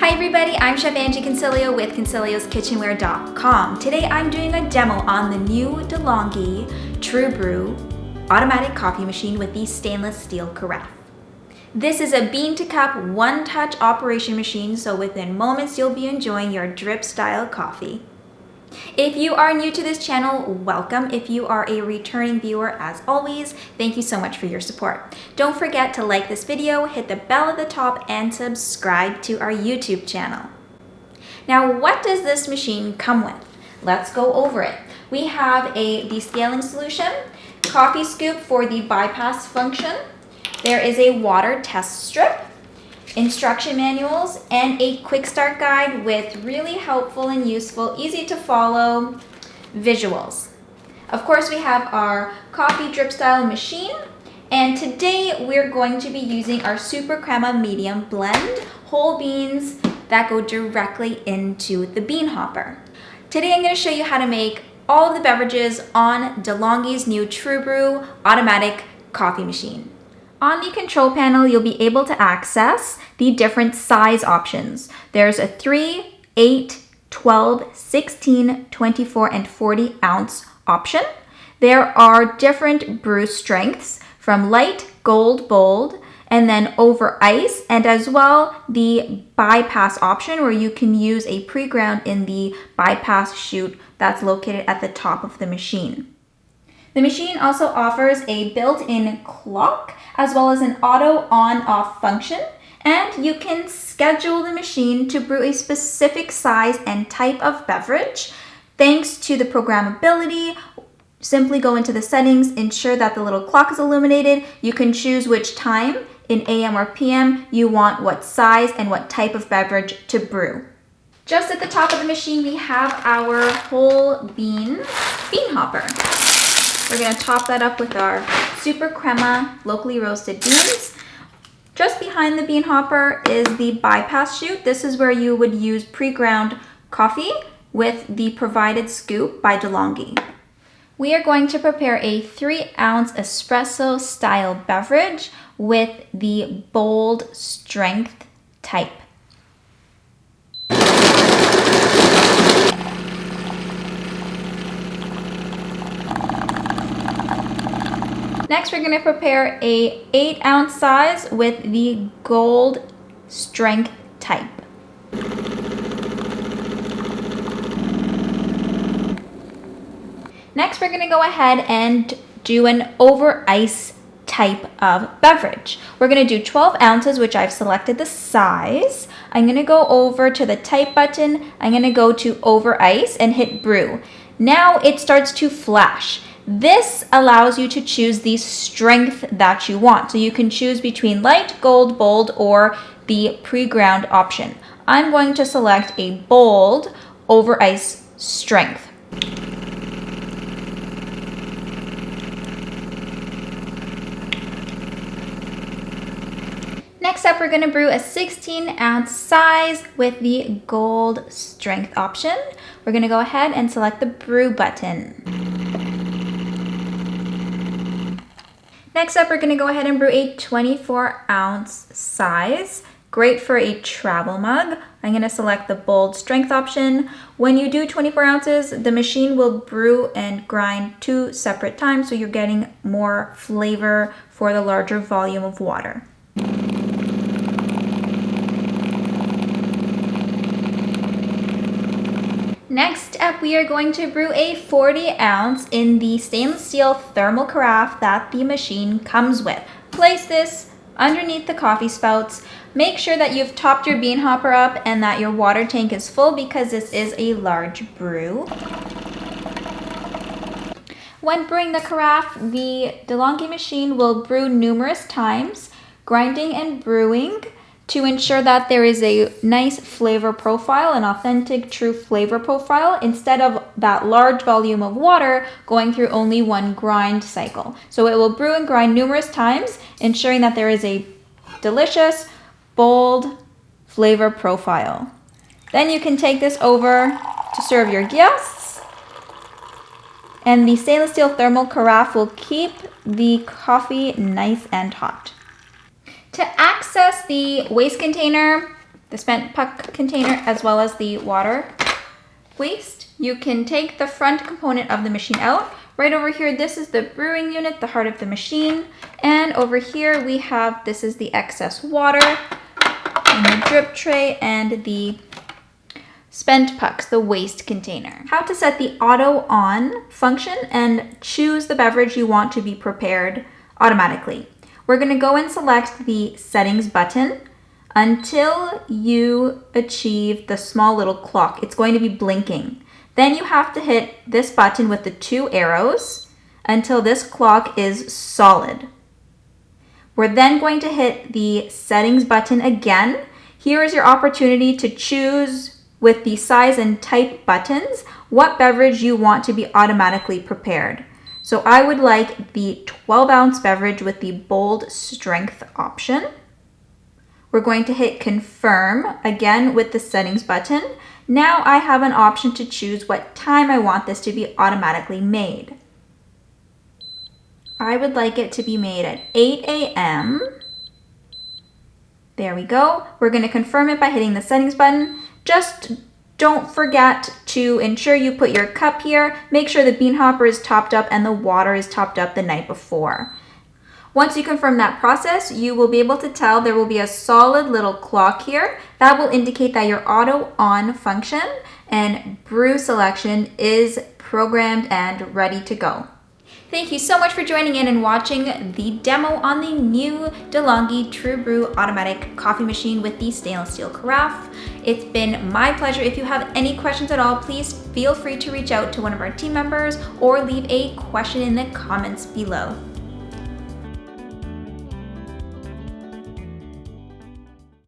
Hi everybody, I'm Chef Angie Consiglio with Consiglioskitchenware.com. Today I'm doing a demo on the new DeLonghi TrueBrew automatic coffee machine with the stainless steel carafe. This is a bean to cup one-touch operation machine, so within moments you'll be enjoying your drip style coffee. If you are new to this channel, welcome. If you are a returning viewer, as always, thank you so much for your support. Don't forget to like this video, hit the bell at the top, and subscribe to our YouTube channel. Now, what does this machine come with? Let's go over it. We have a descaling solution, coffee scoop for the bypass function. There is a water test strip, instruction manuals, and a quick start guide with really helpful and useful, easy to follow visuals. Of course, we have our coffee drip style machine, and today we're going to be using our Super Crema medium blend whole beans that go directly into the bean hopper. Today I'm going to show you how to make all of the beverages on DeLonghi's new TrueBrew automatic coffee machine. On the control panel, you'll be able to access the different size options. There's a 3, 8, 12, 16, 24, and 40 ounce option. There are different brew strengths from light, gold, bold, and then over ice, and as well the bypass option where you can use a pre-ground in the bypass chute that's located at the top of the machine. The machine also offers a built-in clock as well as an auto on-off function, and you can schedule the machine to brew a specific size and type of beverage. Thanks to the programmability, simply go into the settings, ensure that the little clock is illuminated. You can choose which time in AM or PM you want what size and what type of beverage to brew. Just at the top of the machine, we have our whole bean hopper. We're going to top that up with our Super Crema locally roasted beans. Just behind the bean hopper is the bypass chute. This is where you would use pre-ground coffee with the provided scoop by DeLonghi. We are going to prepare a 3-ounce espresso-style beverage with the bold strength type. Next, we're going to prepare a 8-ounce size with the gold strength type. Next, we're going to go ahead and do an over ice type of beverage. We're going to do 12 ounces, which I've selected the size. I'm going to go over to the type button. I'm going to go to over ice and hit brew. Now it starts to flash. This allows you to choose the strength that you want. So you can choose between light, gold, bold, or the pre-ground option. I'm going to select a bold over ice strength. Next up, we're going to brew a 16-ounce size with the gold strength option. We're going to go ahead and select the brew button. Next up, we're going to go ahead and brew a 24-ounce size. Great for a travel mug. I'm going to select the bold strength option. When you do 24 ounces, the machine will brew and grind 2 separate times, so you're getting more flavor for the larger volume of water. Next up, we are going to brew a 40-ounce in the stainless steel thermal carafe that the machine comes with. Place this underneath the coffee spouts. Make sure that you've topped your bean hopper up and that your water tank is full because this is a large brew. When brewing the carafe, the DeLonghi machine will brew numerous times, grinding and brewing, to ensure that there is a nice flavor profile, an authentic, true flavor profile, instead of that large volume of water going through only one grind cycle. So it will brew and grind numerous times, ensuring that there is a delicious, bold flavor profile. Then you can take this over to serve your guests, and the stainless steel thermal carafe will keep the coffee nice and hot. To access the waste container, the spent puck container as well as the water waste. You can take the front component of the machine out. Right over here, this is the brewing unit, the heart of the machine. And over here we have, this is the excess water and the drip tray and the spent pucks, the waste container. How to set the auto on function and choose the beverage you want to be prepared automatically. We're gonna go and select the settings button until you achieve the small little clock. It's going to be blinking. Then you have to hit this button with the 2 arrows until this clock is solid. We're then going to hit the settings button again. Here is your opportunity to choose with the size and type buttons what beverage you want to be automatically prepared. So I would like the 12-ounce beverage with the bold strength option. We're going to hit confirm again with the settings button. Now I have an option to choose what time I want this to be automatically made. I would like it to be made at 8 a.m. There we go. We're going to confirm it by hitting the settings button. Just don't forget to ensure you put your cup here. Make sure the bean hopper is topped up and the water is topped up the night before. Once you confirm that process, you will be able to tell there will be a solid little clock here. That will indicate that your auto on function and brew selection is programmed and ready to go. Thank you so much for joining in and watching the demo on the new DeLonghi TrueBrew automatic coffee machine with the stainless steel carafe. It's been my pleasure. If you have any questions at all, please feel free to reach out to one of our team members or leave a question in the comments below.